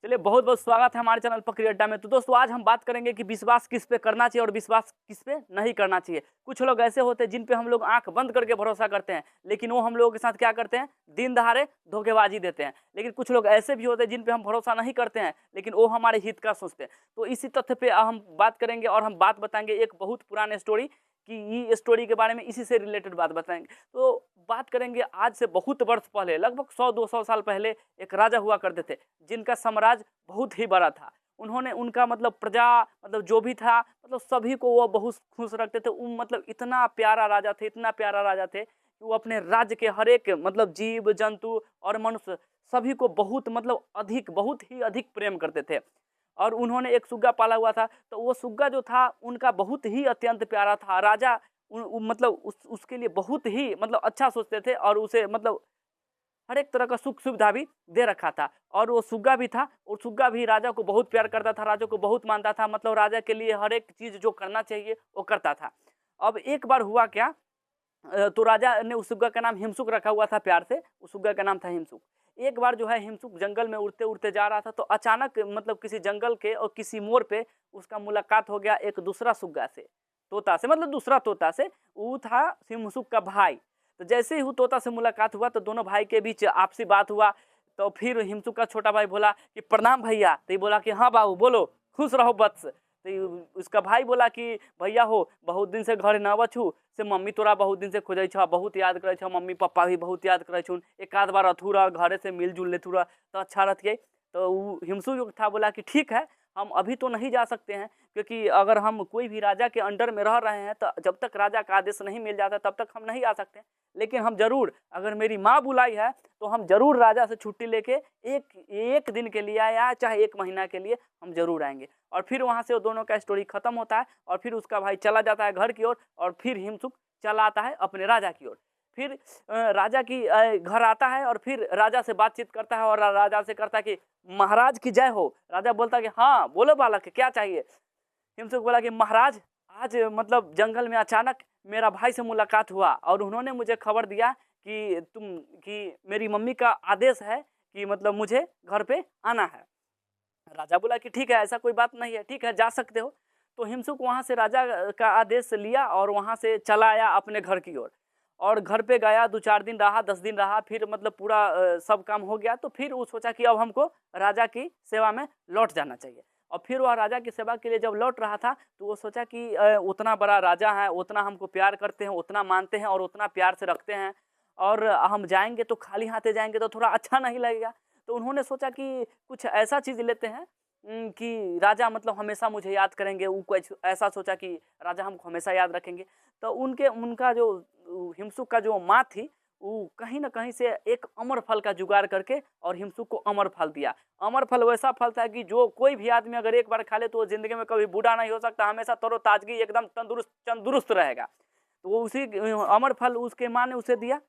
चलिए, बहुत बहुत स्वागत है हमारे चैनल पकड़ी अड्डा में। तो दोस्तों, आज हम बात करेंगे कि विश्वास किस पे करना चाहिए और विश्वास किस पे नहीं करना चाहिए। कुछ लोग ऐसे होते हैं जिन पे हम लोग आंख बंद करके भरोसा करते हैं, लेकिन वो हम लोगों के साथ क्या करते हैं, दिन दहाड़े धोखेबाजी देते हैं। लेकिन कुछ लोग ऐसे भी होते हैं जिन पे हम भरोसा नहीं करते हैं, लेकिन वो हमारे हित का सोचते हैं। तो इसी तथ्य पे हम बात करेंगे और हम बात बताएंगे एक बहुत पुराने स्टोरी कि ये स्टोरी के बारे में, इसी से रिलेटेड बात बताएंगे। तो बात करेंगे आज से बहुत वर्ष पहले, लगभग 100-200 साल पहले एक राजा हुआ करते थे जिनका साम्राज्य बहुत ही बड़ा था। उन्होंने उनका मतलब प्रजा, मतलब जो भी था, मतलब सभी को वो बहुत खुश रखते थे। वो मतलब इतना प्यारा राजा थे, इतना प्यारा राजा थे कि वो अपने राज्य के हर एक मतलब जीव जंतु और मनुष्य सभी को बहुत मतलब अधिक, बहुत ही अधिक प्रेम करते थे। और उन्होंने एक सुग्गा पाला हुआ था, तो वो सुग्गा जो था उनका बहुत ही अत्यंत प्यारा था। राजा मतलब उसके लिए बहुत ही मतलब अच्छा सोचते थे और उसे मतलब हर एक तरह का सुख सुविधा भी दे रखा था। और वो सुग्गा भी था, और सुग्गा भी राजा को बहुत प्यार करता था, राजा को बहुत मानता था। मतलब राजा के लिए हर एक चीज जो करना चाहिए वो करता था। अब एक बार हुआ क्या, तो राजा ने उस सुग्गा का नाम हिमसुक रखा हुआ था, प्यार से उस सुग्गा का नाम था हिमसुक। एक बार जो है हिमसुक जंगल में उड़ते उड़ते जा रहा था, तो अचानक मतलब किसी जंगल के और किसी मोड़ पे उसका मुलाकात हो गया एक दूसरा सुग्गा से, तोता से, मतलब दूसरा तोता से। वो था हिमसुक का भाई। तो जैसे ही वो तोता से मुलाकात हुआ तो दोनों भाई के बीच आपसी बात हुआ। तो फिर हिमसुक का छोटा भाई बोला कि प्रणाम भैया। तो ये बोला कि हाँ बाबू बोलो, खुश रहो वत्स। तो उसका भाई बोला कि भैया हो, बहुत दिन से घर न आबा छू, से मम्मी तोरा बहुत दिन से खोजे छ, बहुत याद करे छ, मम्मी पापा भी बहुत याद करे छुन, एक आध बार अथुरा घरे से मिलजुल ले थुरा तो अच्छा रहती। तो हिमसुक था बोला कि ठीक है, हम अभी तो नहीं जा सकते हैं, क्योंकि अगर हम कोई भी राजा के अंडर में रह रहे हैं तो जब तक राजा का आदेश नहीं मिल जाता तब तक हम नहीं आ सकते। लेकिन हम जरूर, अगर मेरी माँ बुलाई है तो हम जरूर राजा से छुट्टी लेके एक दिन के लिए या चाहे एक महीना के लिए हम जरूर आएंगे। और फिर वहाँ से वो दोनों का स्टोरी खत्म होता है और फिर उसका भाई चला जाता है घर की ओर, और फिर हिमसुक चला आता है अपने राजा की ओर। फिर राजा की घर आता है और फिर राजा से बातचीत करता है और राजा से करता है कि महाराज की जय हो। राजा बोलता है कि हाँ बोलो बालक, क्या चाहिए। हिमसुक बोला कि महाराज, आज मतलब जंगल में अचानक मेरा भाई से मुलाकात हुआ और उन्होंने मुझे खबर दिया कि मेरी मम्मी का आदेश है कि मतलब मुझे घर पे आना है। राजा बोला कि ठीक है, ऐसा कोई बात नहीं है, ठीक है जा सकते हो। तो हिमसुक वहाँ से राजा का आदेश लिया और वहाँ से चला आया अपने घर की ओर। और घर पे गया, 2-4 दिन रहा, 10 दिन रहा, फिर मतलब पूरा सब काम हो गया। तो फिर वो सोचा कि अब हमको राजा की सेवा में लौट जाना चाहिए। और फिर वह राजा की सेवा के लिए जब लौट रहा था तो वो सोचा कि उतना बड़ा राजा है, उतना हमको प्यार करते हैं, उतना मानते हैं और उतना प्यार से रखते हैं, और हम जाएंगे तो खाली हाथे जाएंगे तो थोड़ा अच्छा नहीं लगेगा। तो उन्होंने सोचा कि कुछ ऐसा चीज़ लेते हैं कि राजा मतलब हमेशा मुझे याद करेंगे। वो कुछ ऐसा सोचा कि राजा हमको हमेशा याद रखेंगे। तो उनका जो हिमसुक का जो माँ थी, वो कहीं ना कहीं से एक अमर फल का जुगाड़ करके और हिमसुक को अमर फल दिया। अमर फल वैसा फल था कि जो कोई भी आदमी अगर एक बार खा ले तो वो जिंदगी में कभी बूढ़ा नहीं हो सकता, हमेशा तरोताजगी, एकदम तंदुरुस्त रहेगा। तो वो उसी अमर फल उसके माँ ने उसे दिया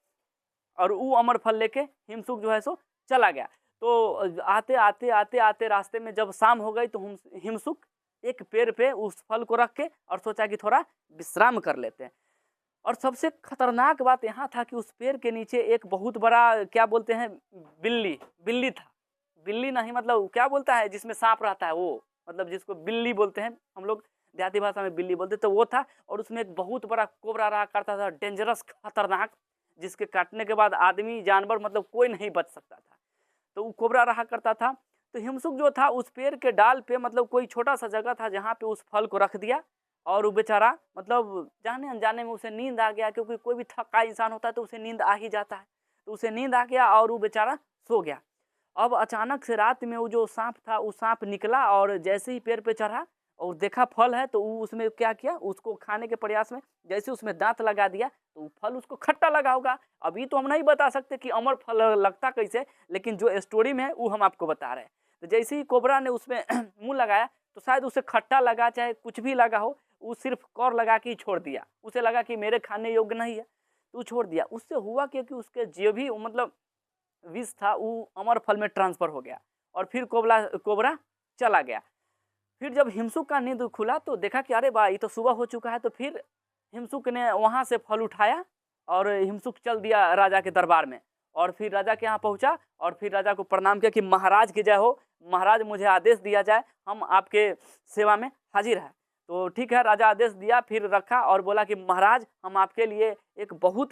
और वो अमर फल लेके हिमसुक जो है सो चला गया। तो आते आते आते आते रास्ते में जब शाम हो गई तो हिमसुक एक पेड़ पे उस फल को रख के और सोचा कि थोड़ा विश्राम कर लेते हैं। और सबसे खतरनाक बात यहाँ था कि उस पेड़ के नीचे एक बहुत बड़ा, क्या बोलते हैं, बिल्ली बिल्ली था। बिल्ली नहीं, मतलब क्या बोलता है जिसमें सांप रहता है, वो मतलब जिसको बिल्ली बोलते हैं हम लोग, देहाती भाषा में बिल्ली बोलते, तो वो था। और उसमें एक बहुत बड़ा कोबरा रहा करता था, डेंजरस, खतरनाक, जिसके काटने के बाद आदमी जानवर मतलब कोई नहीं बच सकता था। तो वो कोबरा रहा करता था। तो हिमसुक जो था उस पेड़ के डाल पे, मतलब कोई छोटा सा जगह था जहाँ पे उस फल को रख दिया, और वो बेचारा मतलब जाने अनजाने में उसे नींद आ गया, क्योंकि कोई भी थका इंसान होता है तो उसे नींद आ ही जाता है। तो उसे नींद आ गया और वो बेचारा सो गया। अब अचानक से रात में वो जो सांप था, वो सांप निकला और जैसे ही पेड़ पे चढ़ा और देखा फल है, तो वो उसमें क्या किया, उसको खाने के प्रयास में जैसे उसमें दांत लगा दिया तो वो फल उसको खट्टा लगा होगा। अभी तो हम नहीं बता सकते कि अमर फल लगता कैसे, लेकिन जो स्टोरी में है वो हम आपको बता रहे हैं। तो जैसे ही कोबरा ने उसमें मुंह लगाया तो शायद उसे खट्टा लगा, चाहे कुछ भी लगा हो, वो सिर्फ कौर लगा के ही छोड़ दिया। उसे लगा कि मेरे खाने योग्य नहीं है, तो छोड़ दिया। उससे हुआ क्योंकि उसके जो भी मतलब विष था वो अमर फल में ट्रांसफर हो गया और फिर कोबरा चला गया। फिर जब हिमसुक का नींद खुला तो देखा कि अरे वाह, ये तो सुबह हो चुका है। तो फिर हिमसुक ने वहाँ से फल उठाया और हिमसुक चल दिया राजा के दरबार में, और फिर राजा के यहाँ पहुँचा और फिर राजा को प्रणाम किया कि महाराज की जय हो, महाराज मुझे आदेश दिया जाए, हम आपके सेवा में हाजिर है। तो ठीक है, राजा आदेश दिया, फिर रखा और बोला कि महाराज हम आपके लिए एक बहुत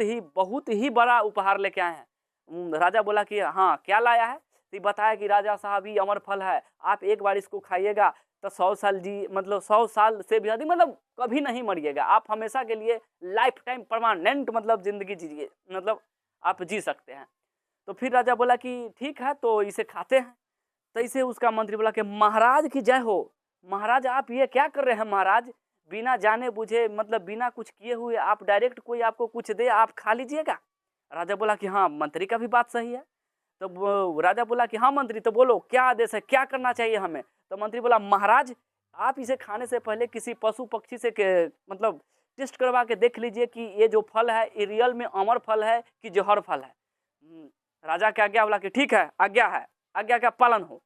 ही बड़ा उपहार लेके आए हैं। राजा बोला कि हाँ क्या लाया है? तो बताया कि राजा साहब ये अमर फल है, आप एक बार इसको खाइएगा तो 100 साल जी, मतलब 100 साल से भी अधिक, मतलब कभी नहीं मरिएगा, आप हमेशा के लिए लाइफ टाइम परमानेंट मतलब जिंदगी जीजिए, मतलब आप जी सकते हैं। तो फिर राजा बोला कि ठीक है तो इसे खाते हैं। तो इसे उसका मंत्री बोला कि महाराज की जय हो, महाराज आप ये क्या कर रहे हैं महाराज, बिना जाने बुझे मतलब बिना कुछ किए हुए आप डायरेक्ट कोई आपको कुछ दे आप खा लीजिएगा। राजा बोला कि हाँ मंत्री का भी बात सही है। तो राजा बोला कि हाँ मंत्री तो बोलो क्या आदेश है, क्या करना चाहिए हमें? तो मंत्री बोला महाराज आप इसे खाने से पहले किसी पशु पक्षी से मतलब टेस्ट करवा के देख लीजिए कि ये जो फल है ये रियल में अमर फल है कि जहर फल है। राजा की आज्ञा, बोला कि ठीक है आज्ञा है, आज्ञा का पालन हो।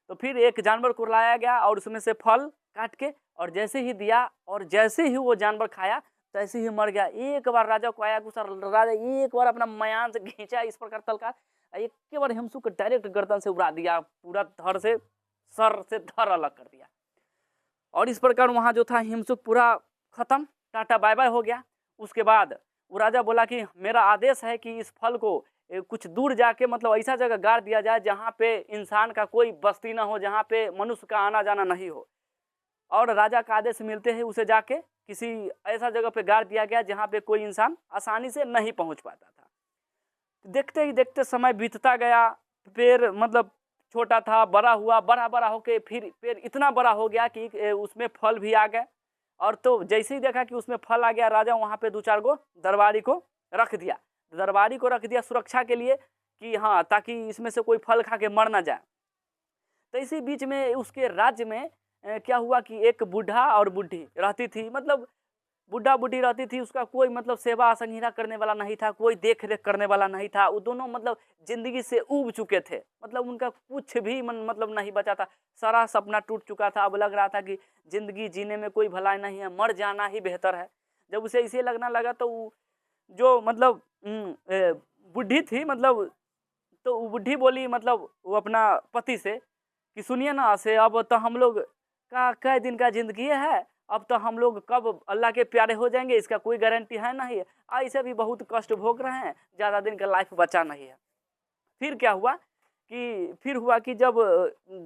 तो फिर एक जानवर को लाया गया और उसमें से फल काट के और जैसे ही दिया और जैसे ही वो जानवर खाया तैसे ही मर गया। एक बार राजा को आया गुस्सा, राजा एक बार अपना मयान से खींचा इस प्रकार तलका, एक बार हिमसू को डायरेक्ट गर्दन से उड़ा दिया, पूरा धड़ से सर से धड़ अलग कर दिया। और इस प्रकार वहां जो था हिमसुक पूरा खत्म, टाटा बाय बाय हो गया। उसके बाद वो राजा बोला कि मेरा आदेश है कि इस फल को कुछ दूर जाके मतलब ऐसा जगह गाड़ दिया जाए जहाँ पे इंसान का कोई बस्ती ना हो, जहाँ पे मनुष्य का आना जाना नहीं हो। और राजा का आदेश मिलते ही उसे जाके किसी ऐसा जगह पे गाड़ दिया गया जहाँ पे कोई इंसान आसानी से नहीं पहुँच पाता था। देखते ही देखते समय बीतता गया, पेड़ मतलब छोटा था, बड़ा हुआ, बड़ा होके फिर पेड़ इतना बड़ा हो गया कि उसमें फल भी आ गए। और तो जैसे ही देखा कि उसमें फल आ गया, राजा वहाँ पे 2-4 गो दरबारी को रख दिया, सुरक्षा के लिए कि हाँ ताकि इसमें से कोई फल खा के मर ना जाए। तो इसी बीच में उसके राज्य में क्या हुआ कि एक बूढ़ा और बूढ़ी रहती थी, मतलब बूढ़ा बूढ़ी रहती थी, उसका कोई मतलब सेवा संहिता करने वाला नहीं था, कोई देख रेख करने वाला नहीं था। वो दोनों मतलब जिंदगी से ऊब चुके थे, मतलब उनका कुछ भी मतलब नहीं बचा था, सारा सपना टूट चुका था। अब लग रहा था कि जिंदगी जीने में कोई भलाई नहीं है, मर जाना ही बेहतर है। जब उसे इसे लगना लगा तो जो मतलब बूढ़ी थी, मतलब तो वो बूढ़ी बोली मतलब वो अपना पति से कि सुनिए ना, से अब तो हम लोग का कई दिन का जिंदगी है, अब तो हम लोग कब अल्लाह के प्यारे हो जाएंगे इसका कोई गारंटी है नहीं, ऐसे भी बहुत कष्ट भोग रहे हैं, ज़्यादा दिन का लाइफ बचा नहीं है। फिर क्या हुआ कि जब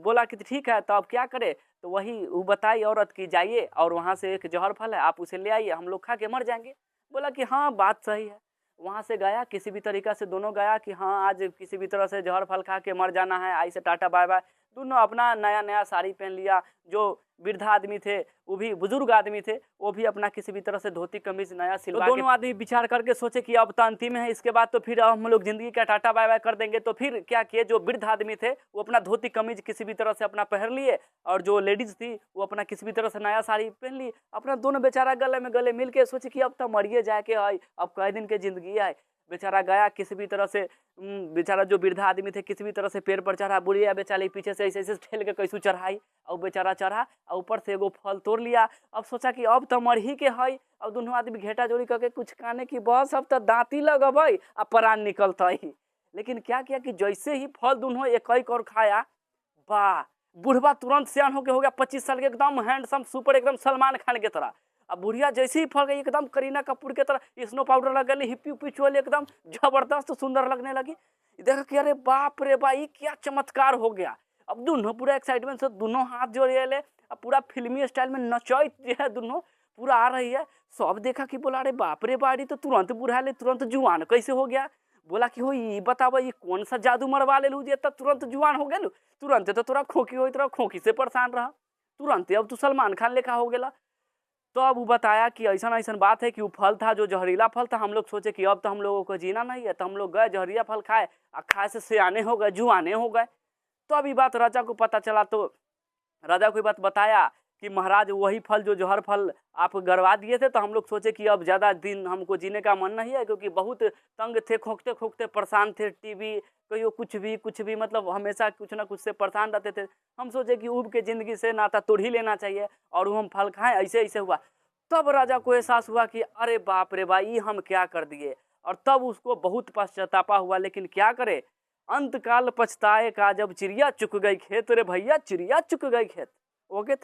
बोला कि ठीक है तो अब क्या करे, तो वही वो बताई औरत की जाइए और वहाँ से एक जहर फल है आप उसे ले आइए, हम लोग खा के मर जाएंगे। बोला कि हाँ बात सही है। वहाँ से गया, किसी भी तरीका से दोनों गया कि हाँ आज किसी भी तरह से जहर फल खा के मर जाना है, आई से टाटा बाय बाय। दोनों अपना नया नया साड़ी पहन लिया, जो वृद्ध आदमी थे वो भी बुजुर्ग आदमी थे, वो भी अपना किसी भी तरह से धोती कमीज नया सिलवा, तो दोनों आदमी विचार करके सोचे कि अब तो अंतिम है, इसके बाद तो फिर हम लोग जिंदगी का टाटा बाय बाय कर देंगे। तो फिर क्या किए, जो वृद्ध आदमी थे वो अपना धोती कमीज किसी भी तरह से अपना पहन लिए, और जो लेडीज थी वो अपना किसी भी तरह से नया साड़ी पहन ली। अपना दोनों बेचारा गले में गले मिल के सोचे कि अब तो मरिए जाए के है, अब कई दिन के जिंदगी है। बेचारा गया किसी भी तरह से, बेचारा जो वृद्धा आदमी थे किसी भी तरह से पेड़ पर चढ़ा, बुढ़िया बेचारी पीछे से ऐसे ऐसे ठेल के कैसू चढ़ाई, और बेचारा चढ़ा और ऊपर से एगो फल तोड़ लिया। अब सोचा कि अब तो मर ही के है, अब दोनों आदमी घेटा जोड़ी करके कुछ खाने की बस अब तो दांती लगबै आ प्राण निकलता ही। लेकिन क्या किया कि जैसे ही फल दोनों एक और खाया, वाह बुढ़वा तुरंत सियान होके हो गया 25 साल के, एकदम हैंडसम सुपर, एकदम सलमान खान के तरह। अब बुढ़िया जैसे ही फल गई एकदम करीना कपूर के तरह स्नो पाउडर लग गई, हिप्पी उप्पी चोली एकदम जबरदस्त सुंदर लगने लगी। देखा कि अरे बाप रे बा ये क्या चमत्कार हो गया। अब दोनों पूरा एक्साइटमेंट से दोनों हाथ जोड़े ले, अब पूरा फिल्मी स्टाइल में नचैत जो है दोनों पूरा आ रही है। सब देखा कि बोला अरे बाप रे बाड़ी तो तुरंत बुढ़ा ले तुरंत जुआन कैसे हो गया। बोला कि हो ये बतावा ये कौन सा जादू मरवा ले लू जे तब तुरंत जुआन हो गेलू, तुरंत तो तोरा खोखी हो, तोरा खोखी से परेशान रहा, तुरंत अब तू सलमान खान लेखा हो गेला। तो अब वो बताया कि ऐसा ऐसा बात है कि वो फल था जो जहरीला फल था, हम लोग सोचे कि अब तो हम लोगों को जीना नहीं है, तो हम लोग गए जहरीला फल खाए और खाए से सियाने हो गए, जुआने हो गए। तो अभी बात राजा को पता चला, तो राजा को बात बताया कि महाराज वही फल जो जहर फल आप गड़वा दिए थे, तो हम लोग सोचे कि अब ज़्यादा दिन हमको जीने का मन नहीं है, क्योंकि बहुत तंग थे, खोखते खोखते परेशान थे, टीवी कहियो कुछ भी मतलब हमेशा कुछ ना कुछ से परेशान रहते थे। हम सोचे कि ऊब के ज़िंदगी से नाता तोड़ ही लेना चाहिए और वो हम फल खाएं, ऐसे ऐसे हुआ। तब राजा को एहसास हुआ कि अरे बाप रे भाई हम क्या कर दिए, और तब उसको बहुत पश्चातापा हुआ। लेकिन क्या करे, अंत काल पछताए का जब चिड़िया चुक गई खेत, रे भैया चिड़िया चुक गई खेत। ओके।